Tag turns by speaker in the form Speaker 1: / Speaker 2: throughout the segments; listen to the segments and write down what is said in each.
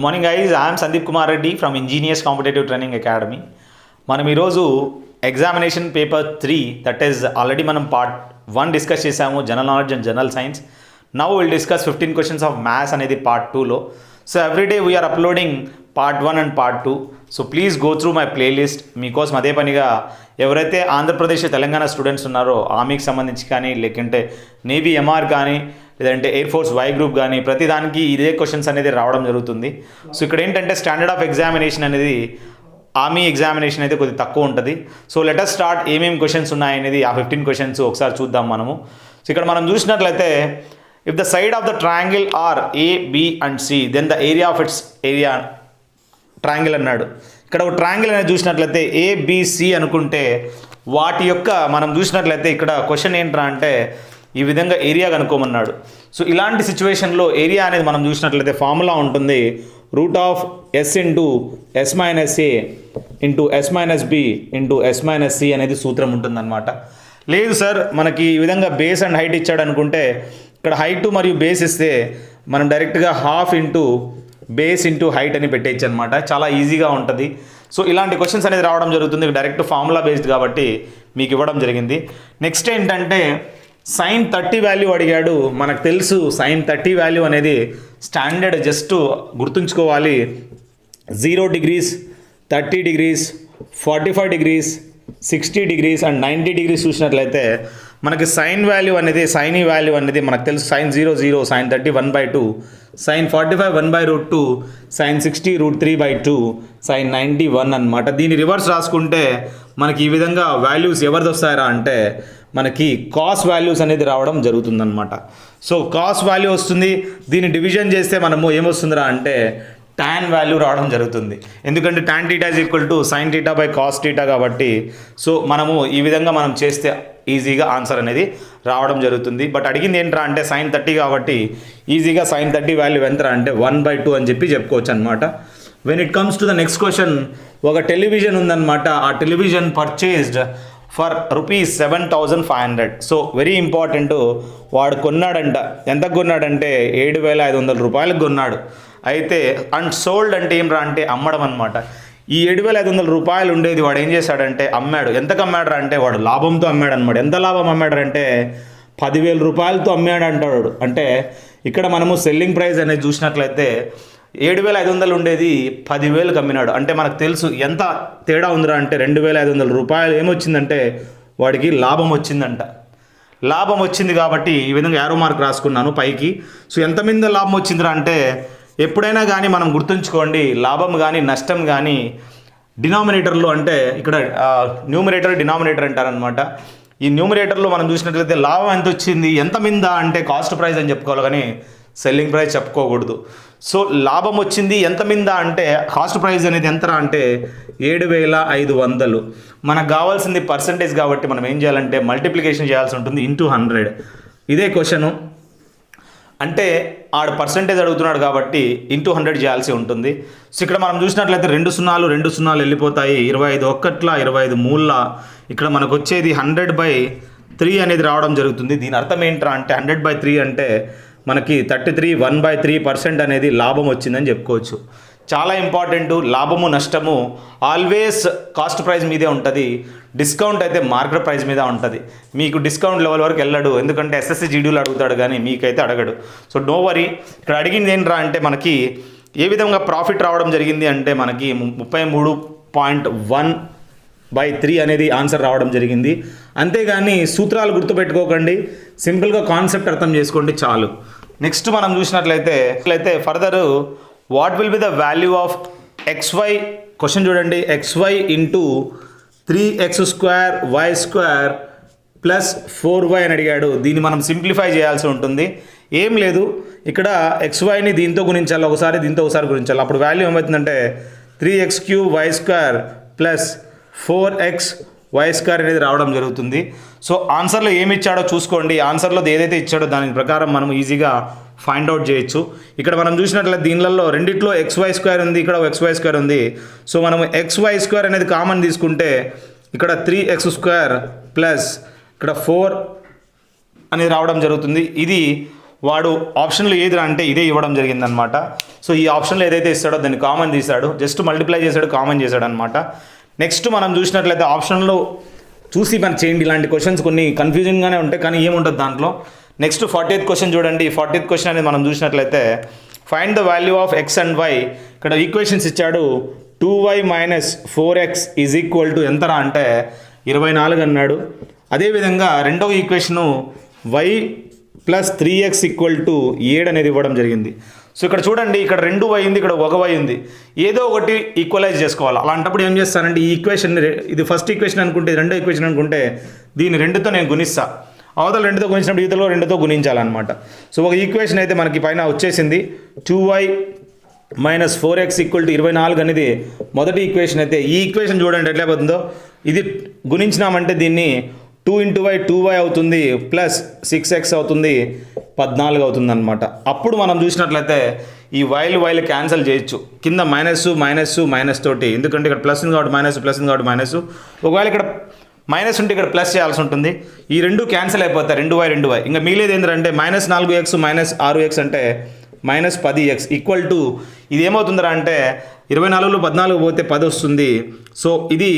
Speaker 1: Morning guys, I'm Sandeep Kumar Reddy from engineers competitive training academy. మనం ఈరోజు examination paper 3 that is already మనం part 1 discuss చేసాము, general knowledge and general science. Now will discuss 15 questions of maths అనేది part 2లో. So everyday we are uploading part 1 and part 2. So please go through my playlist. మీకోసం అదే పనిగా ఎవరైతే Andhra Pradesh Telangana students ఉన్నారో ఆర్మీకి సంబంధించి కానీ, లేకుంటే నేవీ ఎంఆర్ కానీ, లేదంటే ఎయిర్ ఫోర్స్ వై గ్రూప్ కానీ, ప్రతి దానికి ఇదే క్వశ్చన్స్ అనేది రావడం జరుగుతుంది. సో ఇక్కడ ఏంటంటే స్టాండర్డ్ ఆఫ్ ఎగ్జామినేషన్ అనేది ఆర్మీ ఎగ్జామినేషన్ అయితే కొద్దిగా తక్కువ ఉంటుంది. So let us start. ఏమేమి క్వశ్చన్స్ ఉన్నాయనేది ఆ 15 క్వశ్చన్స్ ఒకసారి చూద్దాం మనము. సో ఇక్కడ మనం చూసినట్లయితే, if the side of the triangle are a, b and c, then the area of its area triangle అన్నాడు. ఇక్కడ ఒక ట్రయాంగిల్ అనేది చూసినట్లయితే ఏబిసి అనుకుంటే వాటి యొక్క మనం చూసినట్లయితే ఇక్కడ క్వశ్చన్ ఏంట్రా అంటే ఈ విధంగా ఏరియా కనుక్కోమన్నాడు. సో ఇలాంటి సిచ్యువేషన్లో ఏరియా అనేది మనం చూసినట్లయితే ఫార్ములా ఉంటుంది, root of s into s minus a into s minus b into s minus c అనేది సూత్రం ఉంటుందన్నమాట. లేదు సార్ మనకి ఈ విధంగా బేస్ అండ్ హైట్ ఇచ్చాడు అనుకుంటే ఇక్కడ హైట్ మరియు బేస్ ఇస్తే మనం డైరెక్ట్గా half into base into height అని పెట్టేయచ్చు అనమాట. చాలా ఈజీగా ఉంటుంది. సో ఇలాంటి క్వశ్చన్స్ అనేది రావడం జరుగుతుంది. డైరెక్ట్ ఫార్ములా బేస్డ్ కాబట్టి మీకు ఇవ్వడం జరిగింది. నెక్స్ట్ ఏంటంటే సైన్ 30 వాల్యూ అడిగాడు. మనకు తెలుసు సైన్ 30 వాల్యూ అనేది స్టాండర్డ్, జస్ట్ గుర్తుంచుకోవాలి. 0 degrees, 30 degrees, 45 degrees, 60 degrees and 90 degrees చూసినట్లయితే మనకి సైన్ వాల్యూ అనేది, సైన్ ఈ వాల్యూ అనేది మనకు తెలుసు. Sine 0 0, sine 30 1/2, sine 45 1/√2, sine 60 √3/2, sine 90 1 అనమాట. దీని రివర్స్ రాసుకుంటే మనకి ఈ విధంగా వాల్యూస్ ఎవరిది వస్తాయరా అంటే మనకి కాస్ వాల్యూస్ అనేది రావడం జరుగుతుందన్నమాట. సో కాస్ వాల్యూ వస్తుంది. దీన్ని డివిజన్ చేస్తే మనము ఏమొస్తుందిరా అంటే tan వాల్యూ రావడం జరుగుతుంది. ఎందుకంటే tan θ = sin θ cos θ కాబట్టి సో మనము ఈ విధంగా మనం చేస్తే ఈజీగా ఆన్సర్ అనేది రావడం జరుగుతుంది. బట్ అడిగింది ఏంట్రా అంటే సైన్ 30 కాబట్టి ఈజీగా సైన్ 30 వాల్యూ ఎంతరా అంటే 1/2 అని చెప్పుకోవచ్చు అనమాట. When it comes to the next question, ఒక టెలివిజన్ ఉందన్నమాట. ఆ television purchased for ₹7,500. So very important. వాడు కొన్నాడంట. ఎంతకు కొన్నాడంటే ₹7,500 కొన్నాడు. అయితే అండ్ సోల్డ్ అంటే ఏం రా అంటే అమ్మడం అనమాట. ఈ ₹7,500 ఉండేది వాడు ఏం చేశాడంటే అమ్మాడు. ఎంతకు అమ్మాడు అంటే వాడు లాభంతో అమ్మాడు అనమాట. ఎంత లాభం అమ్మాడు అంటే ₹10,000 అమ్మాడు అంటాడు. అంటే ఇక్కడ మనము సెల్లింగ్ ప్రైస్ అనేది చూసినట్లయితే 7,500 ఉండేది 10,000కి అమ్మినాడు. అంటే మనకు తెలుసు ఎంత తేడా ఉందిరా అంటే ₹2,500 ఏమొచ్చిందంటే వాడికి లాభం వచ్చిందంట. లాభం వచ్చింది కాబట్టి ఈ విధంగా యారో మార్క్ రాసుకున్నాను పైకి. సో ఎంత మీద లాభం వచ్చిందిరా అంటే ఎప్పుడైనా కానీ మనం గుర్తుంచుకోండి, లాభం కానీ నష్టం కానీ డినామినేటర్లో అంటే ఇక్కడ న్యూమరేటర్ డినామినేటర్ అంటారనమాట. ఈ న్యూమరేటర్లో మనం చూసినట్లయితే లాభం ఎంత వచ్చింది, ఎంత మీద అంటే కాస్ట్ ప్రైస్ అని చెప్పుకోవాలి కానీ సెల్లింగ్ ప్రైస్ చెప్పుకోకూడదు. సో లాభం వచ్చింది ఎంత మీద అంటే కాస్ట్ ప్రైస్ అనేది ఎంతరా అంటే 7,500. మనకు కావాల్సింది పర్సంటేజ్ కాబట్టి మనం ఏం చేయాలంటే మల్టిప్లికేషన్ చేయాల్సి ఉంటుంది ఇంటూ 100. ఇదే క్వశ్చను. అంటే ఆడు పర్సంటేజ్ అడుగుతున్నాడు కాబట్టి ఇంటూ 100 చేయాల్సి ఉంటుంది. సో ఇక్కడ మనం చూసినట్లయితే 2 0 వెళ్ళిపోతాయి. 25 ఒక్కట్ల 25 మూల. ఇక్కడ మనకు వచ్చేది 100/3 అనేది రావడం జరుగుతుంది. దీని అర్థం ఏంట్రా అంటే 100/3 అంటే మనకి 33 1/3% అనేది లాభం వచ్చిందని చెప్పుకోవచ్చు. చాలా ఇంపార్టెంట్. లాభము నష్టము ఆల్వేస్ కాస్ట్ ప్రైస్ మీదే ఉంటుంది. డిస్కౌంట్ అయితే మార్కెట్ ప్రైస్ మీద ఉంటుంది. మీకు డిస్కౌంట్ లెవెల్ వరకు వెళ్ళడు, ఎందుకంటే ఎస్ఎస్సి జీడీలో అడుగుతాడు కానీ మీకైతే అడగడు. So no worry. ఇక్కడ అడిగింది ఏంట్రా అంటే మనకి ఏ విధంగా ప్రాఫిట్ రావడం జరిగింది అంటే మనకి 33.1/3 అనేది ఆన్సర్ రావడం జరిగింది. అంతేగాని సూత్రాలు గుర్తుపెట్టుకోకండి, సింపుల్గా కాన్సెప్ట్ అర్థం చేసుకోండి చాలు. నెక్స్ట్ మనం చూసినట్లయితే further what will be the value of XY. Question చూడండి, XY into 3x² y² plus 4y అని అడిగాడు. దీన్ని మనం సింప్లిఫై చేయాల్సి ఉంటుంది. ఏం లేదు, ఇక్కడ XYని దీంతో గుణించాలి, ఒకసారి దీంతో ఒకసారి గుణించాలి. అప్పుడు వాల్యూ ఏమవుతుందంటే 3x³ y² ప్లస్ 4xy² అనేది రావడం జరుగుతుంది. సో ఆన్సర్లో ఏమి ఇచ్చాడో చూసుకోండి. ఆన్సర్లో ఏదైతే ఇచ్చాడో దాని ప్రకారం మనం ఈజీగా ఫైండ్ అవుట్ చేయొచ్చు. ఇక్కడ మనం చూసినట్లయితే దీనిలలో రెండిట్లో XY² ఉంది, ఇక్కడ XY² ఉంది. సో మనం XY² అనేది కామన్ తీసుకుంటే ఇక్కడ 3x² ప్లస్ ఇక్కడ 4 అనేది రావడం జరుగుతుంది. ఇది వాడు ఆప్షన్లో ఏదిరా అంటే ఇదే ఇవ్వడం జరిగిందనమాట. సో ఈ ఆప్షన్లో ఏదైతే ఇస్తాడో దాన్ని కామన్ తీశాడు, జస్ట్ మల్టిప్లై చేశాడు, కామన్ చేశాడు అనమాట. నెక్స్ట్ మనం చూసినట్లయితే ఆప్షన్లో చూసి మనం చేయండి. ఇలాంటి క్వశ్చన్స్ కొన్ని కన్ఫ్యూజింగ్గానే ఉంటాయి, కానీ ఏముంటుంది దాంట్లో. నెక్స్ట్ 40th క్వశ్చన్ చూడండి. 40th క్వశ్చన్ అనేది మనం చూసినట్లయితే find the value of x and y. ఇక్కడ ఈక్వేషన్స్ ఇచ్చాడు. 2y - 4x is equal to ఎంతరా అంటే 24 అన్నాడు. అదేవిధంగా రెండవ ఈక్వేషను y + 3x = 7 అనేది ఇవ్వడం జరిగింది. సో ఇక్కడ చూడండి, ఇక్కడ 2y ఉంది, ఇక్కడ 1y ఉంది. ఏదో ఒకటి ఈక్వలైజ్ చేసుకోవాలి. అలాంటప్పుడు ఏం చేస్తానంటే ఈ ఈక్వేషన్, ఇది ఫస్ట్ ఈక్వేషన్ అనుకుంటే, రెండో ఈక్వేషన్ అనుకుంటే దీన్ని 2తో నేను గుణిస్తా. అవతల 2తో గుణించినప్పుడు ఇవతలో 2తో గుణించాలన్నమాట. సో ఒక ఈక్వేషన్ అయితే మనకి పైన వచ్చేసింది. 2y - 4x = 24 అనేది మొదటి ఈక్వేషన్ అయితే, ఈ ఈక్వేషన్ చూడండి ఎట్లా పోతుందో. ఇది గుణించినామంటే దీన్ని 2 × y 2y అవుతుంది, ప్లస్ 6x అవుతుంది, 14 అవుతుంది అనమాట. అప్పుడు మనం చూసినట్లయితే ఈ వైలు క్యాన్సిల్ చేయొచ్చు. కింద మైనస్ తోటి, ఎందుకంటే ఇక్కడ ప్లస్ ఉంది కాబట్టి మైనస్, ప్లస్ ఉంది కాబట్టి మైనస్. ఒకవేళ ఇక్కడ మైనస్ ఉంటే ఇక్కడ ప్లస్ చేయాల్సి ఉంటుంది. ఈ రెండు క్యాన్సిల్ అయిపోతాయి, 2y. ఇంకా మిగిలేదు ఏంటంటే -4x - 6x అంటే -10x ఈక్వల్ టు, ఇది ఏమవుతుందిరా అంటే 24లో 14 పోతే 10 వస్తుంది. సో ఇది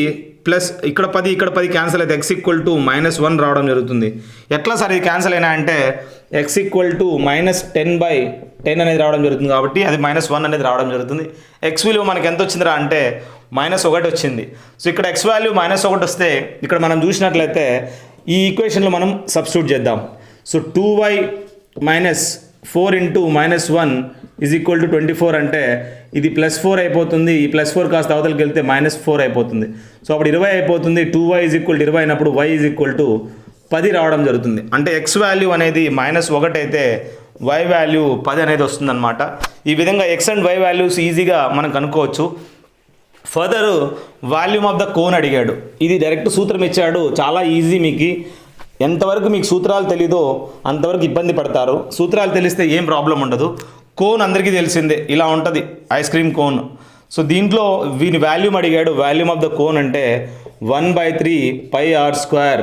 Speaker 1: ప్లస్ ఇక్కడ 10 ఇక్కడ 10 క్యాన్సిల్ అయితే x = -1 రావడం జరుగుతుంది. ఎట్లా సార్ ఇది క్యాన్సిల్ అయినా అంటే x = -10/10 అనేది రావడం జరుగుతుంది, కాబట్టి అది -1 అనేది రావడం జరుగుతుంది. x విలువ మనకి ఎంత వచ్చిందిరా అంటే -1 వచ్చింది. సో ఇక్కడ x వాల్యూ -1 వస్తే ఇక్కడ మనం చూసినట్లయితే ఈ ఈక్వేషన్లో మనం సబ్స్టిట్యూట్ చేద్దాం. సో 2y - 4 × -1 = 24 అంటే ఇది +4 అయిపోతుంది. ఈ +4 కాస్త అవతలకి వెళ్తే -4 అయిపోతుంది. సో అప్పుడు 20 అయిపోతుంది. 2y = 20 అయినప్పుడు y = 10 రావడం జరుగుతుంది. అంటే x వాల్యూ అనేది -1 అయితే y వాల్యూ 10 అనేది వస్తుందన్నమాట. ఈ విధంగా x అండ్ y వాల్యూస్ ఈజీగా మనం కనుక్కోవచ్చు. Further volume of the cone అడిగాడు. ఇది డైరెక్ట్ సూత్రం ఇచ్చాడు, చాలా ఈజీ. మీకు ఎంతవరకు మీకు సూత్రాలు తెలీదో అంతవరకు ఇబ్బంది పడతారు. సూత్రాలు తెలిస్తే ఏం ప్రాబ్లం ఉండదు. కోన్ అందరికీ తెలిసిందే, ఇలా ఉంటుంది ఐస్ క్రీమ్ కోన్. సో దీంట్లో వీని వాల్యూమ్ అడిగాడు. వాల్యూమ్ ఆఫ్ ద కోన్ అంటే 1/3 πr²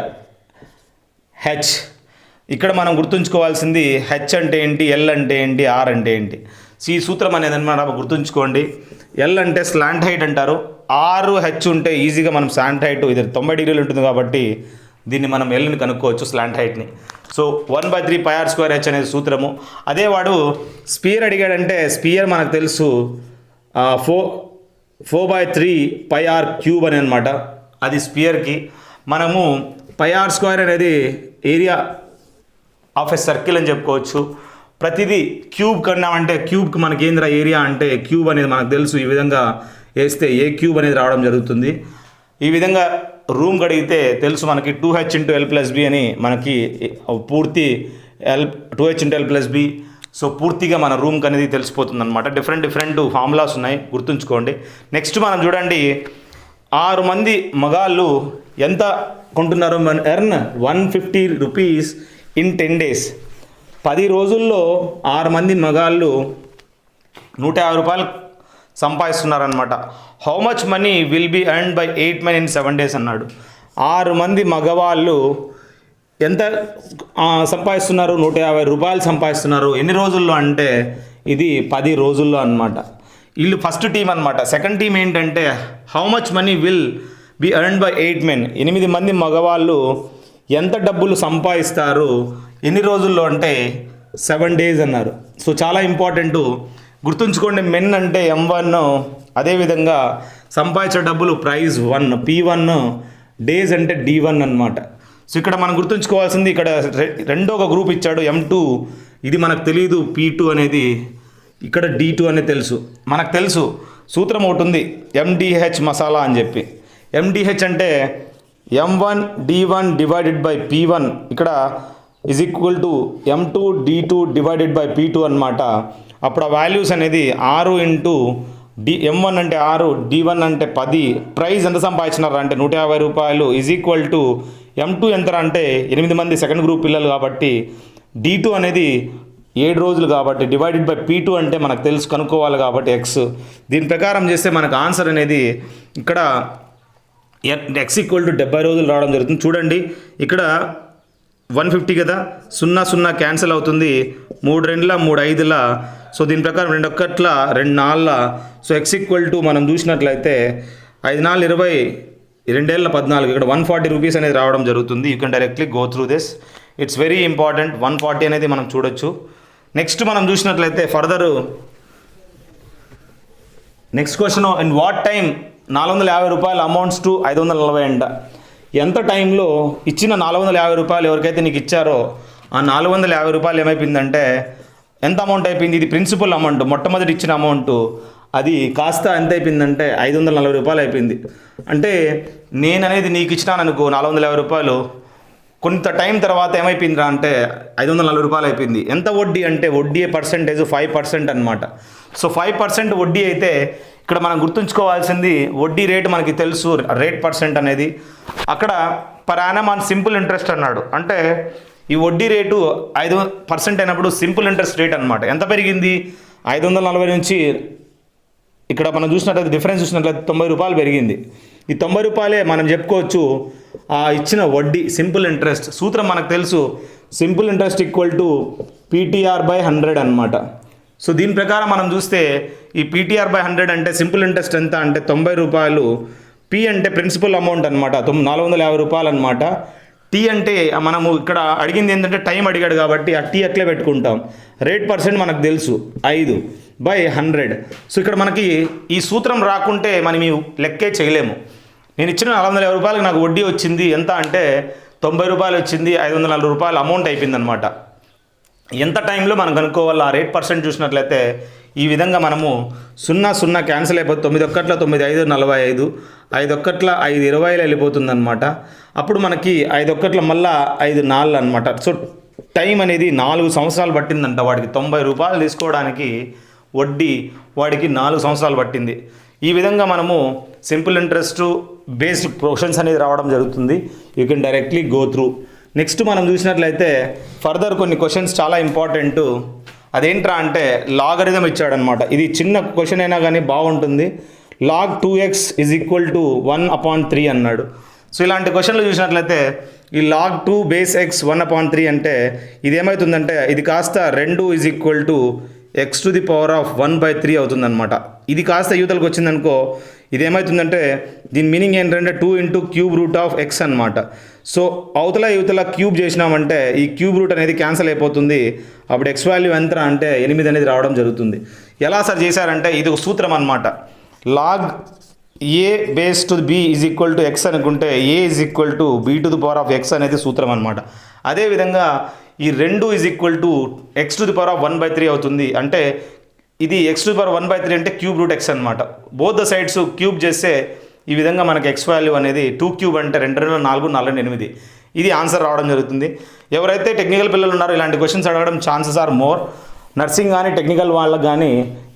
Speaker 1: h. ఇక్కడ మనం గుర్తుంచుకోవాల్సింది h అంటే ఏంటి, l అంటే ఏంటి, r అంటే ఏంటి. సో ఈ సూత్రం అనేది అనమాట గుర్తుంచుకోండి. l అంటే స్లాంట్ హైట్ అంటారు, r h ఉంటే ఈజీగా మనం స్లాంట్ హైట్ ఇది 90 డిగ్రీలు ఉంటుంది కాబట్టి దీన్ని మనం ఎల్ని కనుక్కోవచ్చు, స్లాంట్ హైట్ని. సో 1/3 πr² h అనేది సూత్రము. అదే వాడు స్పియర్ అడిగాడంటే స్పియర్ మనకు తెలుసు 4/3 πr³ అని అనమాట. అది స్పియర్కి. మనము πr² అనేది ఏరియా ఆఫ్ ఎ సర్కిల్ అని చెప్పుకోవచ్చు. ప్రతిదీ క్యూబ్ కన్నామంటే క్యూబ్కి మనకి ఏందిరా ఏరియా అంటే క్యూబ్ అనేది మనకు తెలుసు. ఈ విధంగా వేస్తే a³ అనేది రావడం జరుగుతుంది. ఈ విధంగా రూమ్ కడిగితే తెలుసు మనకి 2h × l + b అని మనకి పూర్తి 2h × l + b. సో పూర్తిగా మన రూమ్కి అనేది తెలిసిపోతుంది అనమాట. డిఫరెంట్ ఫార్ములాస్ ఉన్నాయి, గుర్తుంచుకోండి. నెక్స్ట్ మనం చూడండి, 6 మంది మగాళ్ళు ఎంత కొంటున్నారు, ఎర్న్ 150 రూపీస్ ఇన్ 10 days. 10 రోజుల్లో 6 మంది మగాళ్ళు 150 రూపాయలు సంపాదిస్తున్నారనమాట. How much money will be earned by 8 men in 7 days అన్నాడు. 6 మంది మగవాళ్ళు ఎంత సంపాదిస్తున్నారు, 150 రూపాయలు సంపాదిస్తున్నారు. ఎన్ని రోజుల్లో అంటే ఇది 10 రోజుల్లో అనమాట. వీళ్ళు ఫస్ట్ టీం అనమాట. సెకండ్ టీం ఏంటంటే how much money will be earned by 8 men. 8 మంది మగవాళ్ళు ఎంత డబ్బులు సంపాదిస్తారు ఎన్ని రోజుల్లో అంటే 7 days అన్నారు. సో చాలా ఇంపార్టెంట్, గుర్తుంచుకోండి. మెన్ అంటే M1, అదేవిధంగా సంపాదించే డబ్బులు ప్రైజ్ 1 P1, డేస్ అంటే D1 అనమాట. సో ఇక్కడ మనం గుర్తుంచుకోవాల్సింది, ఇక్కడ రెండో ఒక గ్రూప్ ఇచ్చాడు M2. ఇది మనకు తెలియదు P2 అనేది, ఇక్కడ D2 అనేది తెలుసు. మనకు తెలుసు సూత్రం ఒకటి ఉంది, MDH మసాలా అని చెప్పి. MDH అంటే M1 D1 / P1 ఇక్కడ = M2 D2 / P2 అనమాట. అప్పుడు ఆ వాల్యూస్ అనేది 6 × M1 అంటే 6, D1 అంటే 10. ప్రైస్ ఎంత సంపాదించినారు అంటే 150 రూపాయలు = M2 ఎంత అంటే 8 మంది సెకండ్ గ్రూప్ పిల్లలు కాబట్టి, D2 అనేది 7 రోజులు కాబట్టి /P2 అంటే మనకు తెలుసు, కనుక్కోవాలి కాబట్టి x. దీని ప్రకారం చేస్తే మనకు ఆన్సర్ అనేది ఇక్కడ x = 70 రోజులు రావడం జరుగుతుంది. చూడండి ఇక్కడ 150 కదా, 0 0 క్యాన్సిల్ అవుతుంది, 3 2 3 5. సో దీని ప్రకారం 2 1 2 4. సో ఎక్స్ ఈక్వల్ టు మనం చూసినట్లయితే 5 4 20, 2 14, ఇక్కడ 140 రూపీస్ అనేది రావడం జరుగుతుంది. You can directly go through this, it's very important. 140 అనేది మనం చూడొచ్చు. నెక్స్ట్ మనం చూసినట్లయితే further next question, in what time 450 రూపాయలు అమౌంట్స్ టు 540 అంట. ఎంత టైంలో ఇచ్చిన 450 రూపాయలు ఎవరికైతే నీకు ఇచ్చారో ఆ 450 రూపాయలు ఏమైపోయిందంటే ఎంత అమౌంట్ అయిపోయింది, ఇది ప్రిన్సిపల్ అమౌంట్, మొట్టమొదటి ఇచ్చిన అమౌంట్, అది కాస్త ఎంత అయిపోయిందంటే 540 రూపాయలు అయిపోయింది. అంటే నేను అనేది నీకు ఇచ్చినాను అనుకో 450 రూపాయలు, కొంత టైం తర్వాత ఏమైపోయిందిరా అంటే 540 రూపాయలు అయిపోయింది. ఎంత వడ్డీ అంటే వడ్డీ పర్సెంటేజ్ 5% అనమాట. సో 5% వడ్డీ అయితే ఇక్కడ మనం గుర్తుంచుకోవాల్సింది వడ్డీ రేటు మనకి తెలుసు, రేట్ పర్సెంట్ అనేది. అక్కడ per annum on simple interest అన్నాడు. అంటే ఈ వడ్డీ రేటు 5% అయినప్పుడు సింపుల్ ఇంట్రెస్ట్ రేట్ అనమాట. ఎంత పెరిగింది, 540 నుంచి ఇక్కడ మనం చూసినట్లయితే డిఫరెన్స్ చూసినట్లయితే 90 రూపాయలు పెరిగింది. ఈ 90 రూపాయలే మనం చెప్పుకోవచ్చు ఆ ఇచ్చిన వడ్డీ, సింపుల్ ఇంట్రెస్ట్. సూత్రం మనకు తెలుసు, simple interest equal to PTR/100 అనమాట. సో దీని ప్రకారం మనం చూస్తే ఈ PTR/100 అంటే సింపుల్ ఇంట్రెస్ట్ ఎంత అంటే 90 రూపాయలు. పి అంటే ప్రిన్సిపల్ అమౌంట్ అనమాట, 450 రూపాయలు అనమాట. టీ అంటే మనము ఇక్కడ అడిగింది ఏంటంటే టైం అడిగాడు కాబట్టి ఆ టీ అట్లే పెట్టుకుంటాం. రేట్ పర్సెంట్ మనకు తెలుసు 5/100. సో ఇక్కడ మనకి ఈ సూత్రం రాకుంటే మనం ఈ లెక్కే చేయలేము. నేను ఇచ్చిన 450 రూపాయలకు నాకు వడ్డీ వచ్చింది ఎంత అంటే 90 రూపాయలు వచ్చింది, 540 రూపాయలు అమౌంట్ అయిపోయింది అనమాట. ఎంత టైంలో మనం కనుక్కోవాలి, ఆ రేట్ పర్సెంట్ చూసినట్లయితే ఈ విధంగా మనము 0 0 క్యాన్సిల్ అయిపోతుంది, 9 1 9 5 45, 5 1 5 20 వెళ్ళిపోతుంది అనమాట. అప్పుడు మనకి 5 1 మళ్ళీ 5 4 అనమాట. సో టైం అనేది 4 సంవత్సరాలు పట్టిందంట వాడికి 90 రూపాయలు తీసుకోవడానికి. వడ్డీ వాడికి 4 సంవత్సరాలు పట్టింది. ఈ విధంగా మనము సింపుల్ ఇంట్రెస్ట్ బేస్డ్ క్వశ్చన్స్ అనేది రావడం జరుగుతుంది. You can directly go through. Next మనం చూసినట్లయితే ఫర్దర్ కొన్ని క్వశ్చన్స్ చాలా ఇంపార్టెంట్. అదేంట్రా అంటే లాగరిథం ఇచ్చాడనమాట. ఇది చిన్న క్వశ్చన్ అయినా కానీ బాగుంటుంది. log 2x = 1/3 అన్నాడు. సో ఇలాంటి క్వశ్చన్లు చూసినట్లయితే ఈ log 2 బేస్ x 1/3 అంటే ఇది ఏమవుతుందంటే ఇది కాస్త 2 = x⁻1/3 అవుతుందన్నమాట. ఇది కాస్త యూతలకు వచ్చిందనుకో ఇది ఏమవుతుందంటే దీని మీనింగ్ ఏంటంటే 2 × cube√x అనమాట. సో అవతల యువతల క్యూబ్ చేసినామంటే ఈ క్యూబ్ రూట్ అనేది క్యాన్సిల్ అయిపోతుంది. అప్పుడు ఎక్స్ వాల్యూ ఎంత అంటే 8 అనేది రావడం జరుగుతుంది. ఎలా సార్ చేశారంటే ఇది ఒక సూత్రం అనమాట. log a base to b = x అనుకుంటే a = b⁴x అనేది సూత్రం అనమాట. అదేవిధంగా ఈ 2 = x⁻1/3 అవుతుంది. అంటే ఇది x⁻1/3 అంటే cube√x అనమాట. బోత్ ద సైడ్స్ క్యూబ్ చేస్తే ఈ విధంగా మనకి ఎక్స్ వాల్యూ అనేది 2³ అంటే 2 2 4 4 8. ఇది ఆన్సర్ రావడం జరుగుతుంది. ఎవరైతే టెక్నికల్ పిల్లలు ఉన్నారో ఇలాంటి క్వశ్చన్స్ అడగడం ఛాన్సెస్ ఆర్ మోర్. నర్సింగ్ కానీ టెక్నికల్ వాళ్ళకి కానీ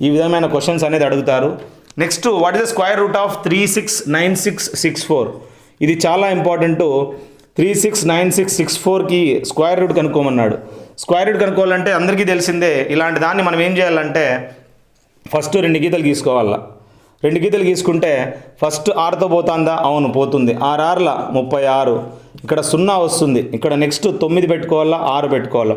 Speaker 1: ఈ విధమైన క్వశ్చన్స్ అనేది అడుగుతారు. Next what is the square root of 369664? ఇది చాలా ఇంపార్టెంట్. 369664కి స్క్వేర్ రూట్ కనుక్కోమన్నాడు. స్క్వేర్ రూట్ కనుక్కోవాలంటే అందరికీ తెలిసిందే. ఇలాంటి దాన్ని మనం ఏం చేయాలంటే ఫస్ట్ 2 గీతలు గీసుకోవాలా. 2 గీతలు గీసుకుంటే ఫస్ట్ 6తో పోతుందా? అవును పోతుంది. 6 6 36. ఇక్కడ 0 వస్తుంది. ఇక్కడ నెక్స్ట్ 9 పెట్టుకోవాలా, 6 పెట్టుకోవాలా.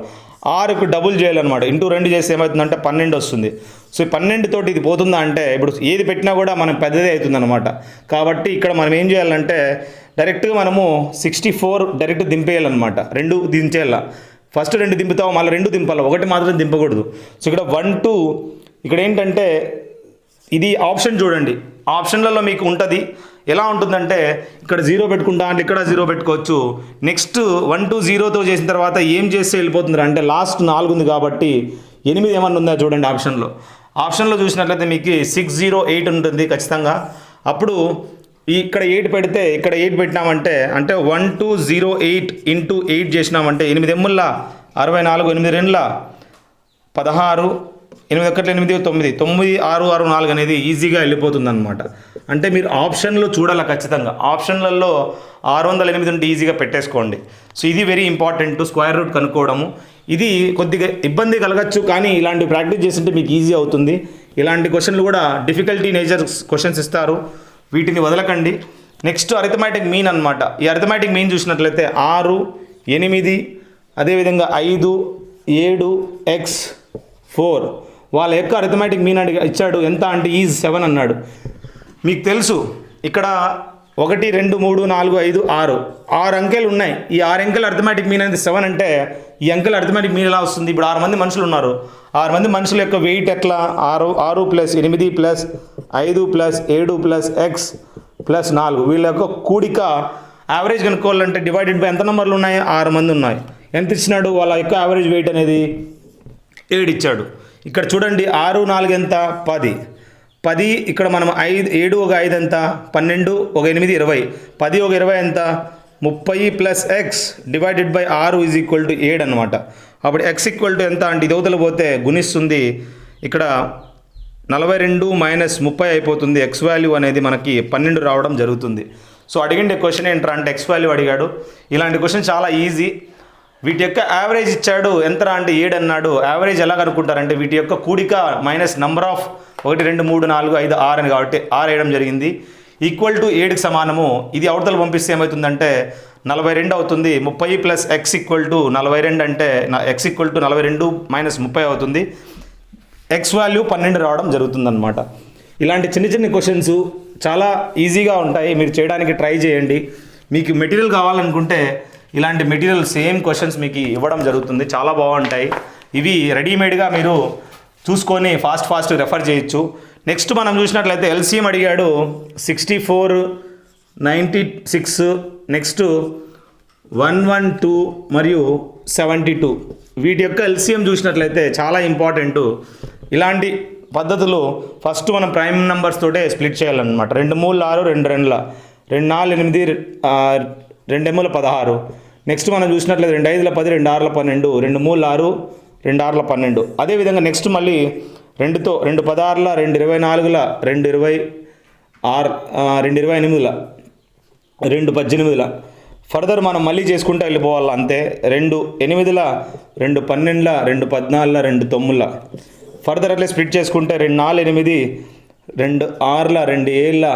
Speaker 1: 6కు డబుల్ చేయాలన్నమాట. ఇంటూ 2 చేస్తే ఏమవుతుందంటే 12 వస్తుంది. సో ఈ 12 తోటి ఇది పోతుందా అంటే ఇప్పుడు ఏది పెట్టినా కూడా మనం పెద్దదే అవుతుంది అనమాట. కాబట్టి ఇక్కడ మనం ఏం చేయాలంటే డైరెక్ట్గా మనము 64 డైరెక్ట్ దింపేయాలన్నమాట. 2 దించేయాల. ఫస్ట్ 2 దింపుతావు, మళ్ళీ 2 దింపాలి, 1 మాత్రం దింపకూడదు. సో ఇక్కడ 1 2 ఇక్కడ ఏంటంటే ఇది ఆప్షన్ చూడండి. ఆప్షన్లలో మీకు ఉంటుంది. ఎలా ఉంటుందంటే ఇక్కడ 0 పెట్టుకుంటా అంటే ఇక్కడ 0 పెట్టుకోవచ్చు. నెక్స్ట్ 1 2 0తో చేసిన తర్వాత ఏం చేస్తే వెళ్ళిపోతుంది అంటే లాస్ట్ 4 ఉంది కాబట్టి 8 ఏమన్నా ఉందా చూడండి ఆప్షన్లో. ఆప్షన్లో చూసినట్లయితే మీకు 6 0 8 ఉంటుంది ఖచ్చితంగా. అప్పుడు ఇక్కడ 8 పెడితే ఇక్కడ 8 పెట్టినామంటే అంటే 1 2 0 8 ఇంటూ 8 చేసినామంటే 8 ఎమ్ముల్లా 64, 8 2 16, 8 1 8 9 9 6 6 4 అనేది ఈజీగా వెళ్ళిపోతుంది అనమాట. అంటే మీరు ఆప్షన్లో చూడాలి ఖచ్చితంగా. ఆప్షన్లలో 608 ఉంటే ఈజీగా పెట్టేసుకోండి. సో ఇది వెరీ ఇంపార్టెంట్ స్క్వేర్ రూట్ కనుక్కోవడము. ఇది కొద్దిగా ఇబ్బంది కలగచ్చు, కానీ ఇలాంటి ప్రాక్టీస్ చేస్తుంటే మీకు ఈజీ అవుతుంది. ఇలాంటి క్వశ్చన్లు కూడా డిఫికల్టీ నేచర్ క్వశ్చన్స్ ఇస్తారు, వీటిని వదలకండి. నెక్స్ట్ అరిథమెటిక్ మీన్ అనమాట. ఈ అరిథమెటిక్ మీన్ చూసినట్లయితే 6 8 అదేవిధంగా 5, 7, x4 వాళ్ళ యొక్క అరిథమెటిక్ మీన్ ఇచ్చాడు ఎంత అంటే ఈజ్ 7 అన్నాడు. మీకు తెలుసు ఇక్కడ 1, 2, 3, 4, 5, 6 అంకెలు ఉన్నాయి. ఈ 6 అంకెల అరిథమెటిక్ మీన్ అనేది 7 అంటే ఈ అంకెల అరిథమెటిక్ మీన్ ఎలా వస్తుంది? ఇప్పుడు 6 మంది మనుషులు ఉన్నారు. 6 మంది మనుషుల యొక్క వెయిట్ ఎట్లా? 6 plus 8 plus 5 plus 7 plus x plus 4 వీళ్ళ యొక్క కూడిక యావరేజ్ కనుక్కోవాలంటే డివైడెడ్ బై ఎంత నెంబర్లు ఉన్నాయి? 6 మంది ఉన్నాయి. ఎంత ఇచ్చినాడు? వాళ్ళ యొక్క యావరేజ్ వెయిట్ అనేది 7 ఇచ్చాడు. ఇక్కడ చూడండి 6, 4 ఎంత? 10 ఇక్కడ మనం 7 ఒక 5 ఎంత? 12 ఒక 8 20 10 ఒక 20 ఎంత? 30 plus X divided by 6 is equal to 7 అనమాట. అప్పుడు ఎక్స్ ఈక్వల్ టు ఎంత అంటే ఇది అవతల పోతే గుణిస్తుంది. ఇక్కడ 42 మైనస్ 30 అయిపోతుంది. ఎక్స్ వాల్యూ అనేది మనకి 12 రావడం జరుగుతుంది. సో అడిగిండే క్వశ్చన్ ఏంట్రా అంటే ఎక్స్ వాల్యూ అడిగాడు. ఇలాంటి క్వశ్చన్ చాలా ఈజీ. వీటి యొక్క యావరేజ్ ఇచ్చాడు ఎంతరా అంటే 7 అన్నాడు. యావరేజ్ ఎలా కనుక్కుంటారంటే వీటి యొక్క కూడిక మైనస్ నంబర్ ఆఫ్ 1, 2, 3, 4, 5, 6 అని కాబట్టి 6 వేయడం జరిగింది. ఈక్వల్ టు 7కి సమానము. ఇది అవతల పంపిస్తే ఏమవుతుందంటే 42 అవుతుంది. 30 ప్లస్ ఎక్స్ ఈక్వల్ టు 42 అంటే ఎక్స్ ఈక్వల్ టు 42 మైనస్ 30 అవుతుంది. ఎక్స్ వాల్యూ 12 రావడం జరుగుతుందన్నమాట. ఇలాంటి చిన్న చిన్న క్వశ్చన్స్ చాలా ఈజీగా ఉంటాయి. మీరు చేయడానికి ట్రై చేయండి. మీకు మెటీరియల్ కావాలనుకుంటే ఇలాంటి మెటీరియల్ సేమ్ క్వశ్చన్స్ మీకు ఇవ్వడం జరుగుతుంది. చాలా బాగుంటాయి. ఇవి రెడీమేడ్గా మీరు చూసుకొని ఫాస్ట్ రెఫర్ చేయొచ్చు. నెక్స్ట్ మనం చూసినట్లయితే ఎల్సిఎం అడిగాడు 64, 96, నెక్స్ట్ 112 మరియు 72. వీటి యొక్క ఎల్సిఎం చూసినట్లయితే చాలా ఇంపార్టెంట్. ఇలాంటి పద్ధతులు ఫస్ట్ మనం ప్రైమ్ నెంబర్స్ తోటే స్ప్లిట్ చేయాలన్నమాట. 2 3 6, 2 2 2 4 8, 2 ఎమ్ముల 16. నెక్స్ట్ మనం చూసినట్లయితే 2 5 10, 2 6 12, 2 3 6, 2 6 12. అదేవిధంగా నెక్స్ట్ మళ్ళీ 2తో 2 16, 2 24, 2 26, 2 28, 2 18. ఫర్దర్ మనం మళ్ళీ చేసుకుంటూ వెళ్ళిపోవాలి అంతే. 2 8, 2 12, 2 14, 2 9. ఫర్దర్ అట్లా స్ప్లిట్ చేసుకుంటే 2 4 8, 2 6, 2 7,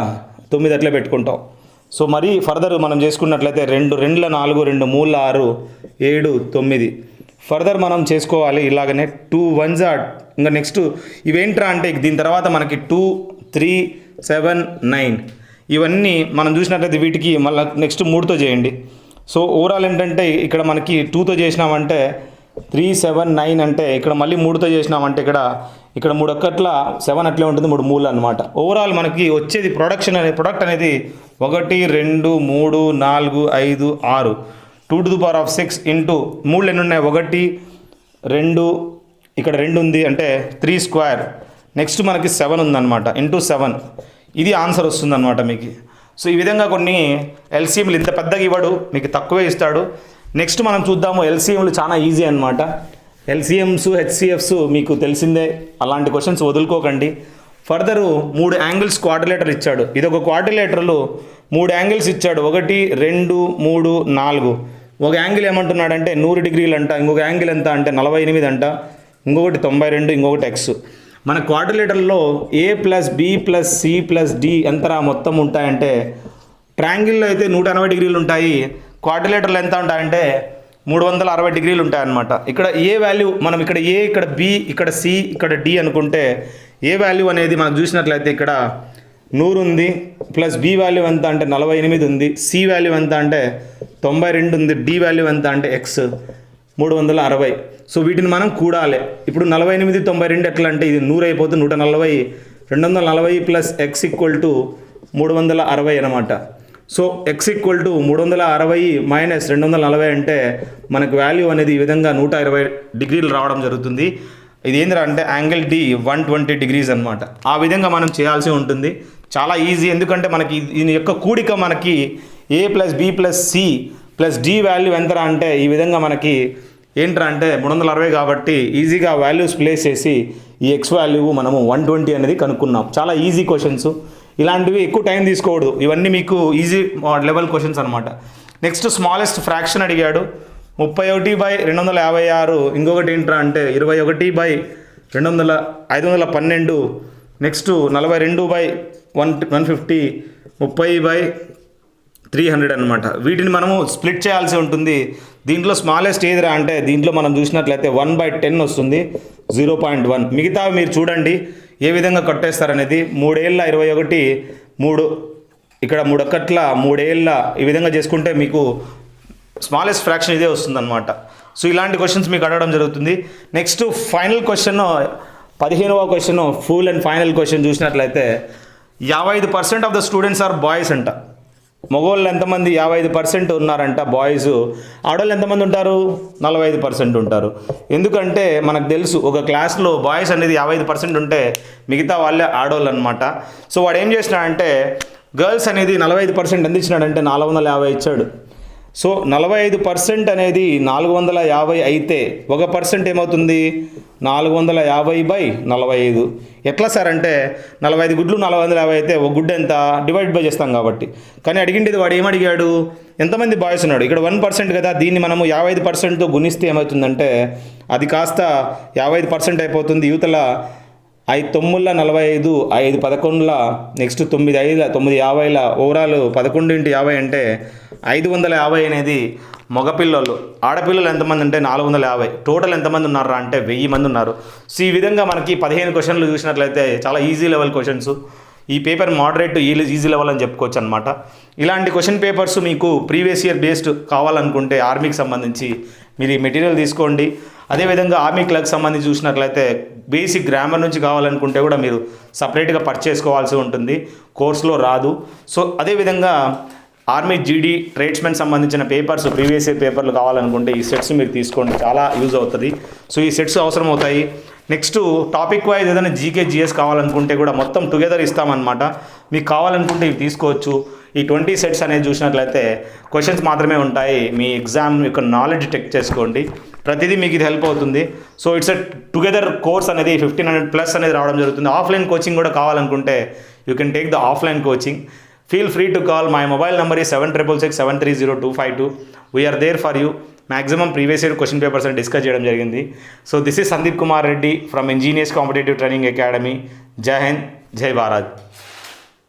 Speaker 1: 9 అట్లా పెట్టుకుంటాం. సో మరి ఫర్దర్ మనం చేసుకున్నట్లయితే 2 2 4, 2 3 6, 7 9. ఫర్దర్ మనం చేసుకోవాలి ఇలాగనే 2 1s. ఇంకా నెక్స్ట్ ఇవేంట్రా అంటే దీని తర్వాత మనకి 2 3 7 9 ఇవన్నీ మనం చూసినట్లయితే వీటికి మళ్ళీ నెక్స్ట్ 3తో చేయండి. సో ఓవరాల్ ఏంటంటే ఇక్కడ మనకి 2తో చేసినామంటే 3 7 9 అంటే ఇక్కడ మళ్ళీ 3తో చేసినామంటే ఇక్కడ 3 ఒక్కట్ల 7 అట్లే ఉంటుంది, 3 3 అనమాట. ఓవరాల్ మనకి వచ్చేది ప్రొడక్ట్ అనేది 1 2 3 4 5 6 2 to the power of 6 into 3 ఎన్ని ఉన్నాయి? 1 2 ఇక్కడ 2 ఉంది అంటే 3 స్క్వేర్. నెక్స్ట్ మనకి 7 ఉందన్నమాట. ఇంటూ 7 ఇది ఆన్సర్ వస్తుందన్నమాట మీకు. సో ఈ విధంగా కొన్ని ఎల్సిఎంలు ఇంత పెద్దగా ఇవ్వడు, మీకు తక్కువే ఇస్తాడు. నెక్స్ట్ మనం చూద్దాము. ఎల్సిఎంలు చాలా ఈజీ అనమాట. ఎల్సిఎంస్ హెచ్సిఎఫ్స్ మీకు తెలిసిందే. అలాంటి క్వశ్చన్స్ వదులుకోకండి. ఫర్దరు 3 యాంగిల్స్ క్వాడ్రిలేటర్ ఇచ్చాడు. ఇది ఒక క్వాడ్రిలేటర్లో 3 యాంగిల్స్ ఇచ్చాడు. 1 2 3 4. ఒక యాంగిల్ ఏమంటున్నాడంటే 100 డిగ్రీలు అంట. ఇంకొక యాంగిల్ ఎంత అంటే 48 అంట. ఇంకొకటి 92, ఇంకొకటి ఎక్స్. మన క్వాడ్రిలేటర్లో A plus B plus C plus D ఎంతరా మొత్తం ఉంటాయంటే ట్రయాంగిల్లో అయితే 180 డిగ్రీలు ఉంటాయి. క్వాడ్రిలేటర్లు ఎంత ఉంటాయంటే 360 డిగ్రీలు ఉంటాయన్నమాట. ఇక్కడ ఏ వాల్యూ మనం ఇక్కడ ఏ, ఇక్కడ బి, ఇక్కడ సి, ఇక్కడ డి అనుకుంటే ఏ వాల్యూ అనేది మనం చూసినట్లయితే ఇక్కడ 100 ఉంది. ప్లస్ బి వాల్యూ ఎంత అంటే 48 ఉంది. సి వాల్యూ ఎంత అంటే 92 ఉంది. డి వాల్యూ ఎంత అంటే ఎక్స్ 360. సో వీటిని మనం కూడాలి. ఇప్పుడు 48 92 ఎట్లా అంటే ఇది 100 అయిపోతుంది. 140 240 ప్లస్ ఎక్స్ ఈక్వల్ టు 360 అనమాట. So X equal to 360 minus 240 అంటే మనకు వాల్యూ అనేది ఈ విధంగా 120 డిగ్రీలు రావడం జరుగుతుంది. ఇది ఏంద్రా అంటే యాంగిల్ డి 120 డిగ్రీస్ అనమాట. ఆ విధంగా మనం చేయాల్సి ఉంటుంది. చాలా ఈజీ. ఎందుకంటే మనకి దీని యొక్క కూడిక మనకి A plus B plus C plus D value ఎంతరా అంటే ఈ విధంగా మనకి ఏంట్రా అంటే 360 కాబట్టి ఈజీగా వాల్యూస్ ప్లేస్ చేసి ఈ ఎక్స్ వాల్యూ మనము 120 అనేది కనుక్కున్నాం. చాలా ఈజీ క్వశ్చన్స్. ఇలాంటివి ఎక్కువ టైం తీసుకోకూడదు. ఇవన్నీ మీకు ఈజీ లెవెల్ క్వశ్చన్స్ అనమాట. నెక్స్ట్ స్మాలెస్ట్ ఫ్రాక్షన్ అడిగాడు 31/256. ఇంకొకటి ఏంట్రా అంటే 21/512. నెక్స్ట్ 42/150, 300 అనమాట. వీటిని మనము స్ప్లిట్ చేయాల్సి ఉంటుంది. దీంట్లో స్మాలెస్ట్ ఏదిరా అంటే దీంట్లో మనం చూసినట్లయితే 1/10 వస్తుంది, 0.1. మిగతా మీరు చూడండి ఏ విధంగా కట్టేస్తారనేది. 3 ఏళ్ళ 21, 3 ఇక్కడ 3 ఒక్కట్ల 3 ఏళ్ళ ఈ విధంగా చేసుకుంటే మీకు స్మాలెస్ట్ ఫ్రాక్షన్ ఇదే వస్తుందన్నమాట. సో ఇలాంటి క్వశ్చన్స్ మీకు అడగడం జరుగుతుంది. నెక్స్ట్ ఫైనల్ క్వశ్చన్, 15వ question, full and final question చూసినట్లయితే 55% of the students are boys అంట. మగవాళ్ళు ఎంతమంది? 55% ఉన్నారంట బాయ్స్. ఆడవాళ్ళు ఎంతమంది ఉంటారు? 45% ఉంటారు. ఎందుకంటే మనకు తెలుసు ఒక క్లాస్లో బాయ్స్ అనేది 55% ఉంటే మిగతా వాళ్ళే ఆడవాళ్ళు అనమాట. సో వాడు ఏం చేసినాడంటే గర్ల్స్ అనేది 45% ఎంత ఇచ్చినాడంటే 450 ఇచ్చాడు. సో 45% అనేది 450 అయితే 1% ఏమవుతుంది? 450/45. ఎట్లా సార్ అంటే 45 గుడ్లు 450 అయితే ఒక గుడ్డు ఎంత? డివైడ్ బై చేస్తాం కాబట్టి. కానీ అడిగిండేది వాడు ఏమడిగాడు? ఎంతమంది బాయ్స్ ఉన్నాడు? ఇక్కడ 1% కదా, దీన్ని మనము 55%తో గుణిస్తే ఏమవుతుందంటే అది కాస్త 55% అయిపోతుంది. యువతల 5 9ల 45, 5 11ల నెక్స్ట్ 9 5ల 9 50ల ఓవరాల్ 11 × 50 అంటే 550 అనేది మగపిల్లలు. ఆడపిల్లలు ఎంతమంది అంటే 450. టోటల్ ఎంతమంది ఉన్నారా అంటే 1000 మంది ఉన్నారు. సో ఈ విధంగా మనకి 15 క్వశ్చన్లు చూసినట్లయితే చాలా ఈజీ లెవెల్ క్వశ్చన్స్. ఈ పేపర్ మోడరేట్ ఈజీ లెవెల్ అని చెప్పుకోవచ్చు అనమాట. ఇలాంటి క్వశ్చన్ పేపర్స్ మీకు ప్రీవియస్ ఇయర్ బేస్డ్ కావాలనుకుంటే ఆర్మీకి సంబంధించి మీరు ఈ మెటీరియల్ తీసుకోండి. అదేవిధంగా ఆర్మీ క్లర్క్ సంబంధించి చూసినట్లయితే బేసిక్ గ్రామర్ నుంచి కావాలనుకుంటే కూడా మీరు సపరేట్గా పర్చేస్ చేసుకోవాల్సి ఉంటుంది, కోర్సులో రాదు. సో అదేవిధంగా ఆర్మీ జీడీ ట్రేడ్స్మెన్ సంబంధించిన పేపర్స్ ప్రీవియస్ ఇయర్ పేపర్లు కావాలనుకుంటే ఈ సెట్స్ మీరు తీసుకోండి, చాలా యూజ్ అవుతుంది. సో ఈ సెట్స్ అవసరం అవుతాయి. నెక్స్ట్ టాపిక్ వైజ్ ఏదైనా జీకే జిఎస్ కావాలనుకుంటే కూడా మొత్తం టుగెదర్ ఇస్తామన్నమాట. మీకు కావాలనుకుంటే ఇవి తీసుకోవచ్చు. ఈ 20 సెట్స్ అనేది చూసినట్లయితే క్వశ్చన్స్ మాత్రమే ఉంటాయి. మీ ఎగ్జామ్ యొక్క నాలెడ్జ్ చెక్ చేసుకోండి, ప్రతిదీ మీకు ఇది హెల్ప్ అవుతుంది. So it's a together course అనేది 1500+ అనేది రావడం జరుగుతుంది. ఆఫ్లైన్ కోచింగ్ కూడా కావాలనుకుంటే you can take the offline coaching. Feel free to call. My mobile number is 7667300252. We are there for you. Maximum previous year question papers and discuss చేయడం జరిగింది. So this is Sandeep Kumar Reddy from Ingenious Competitive Training Academy. Jai Hind, Jai Bharat.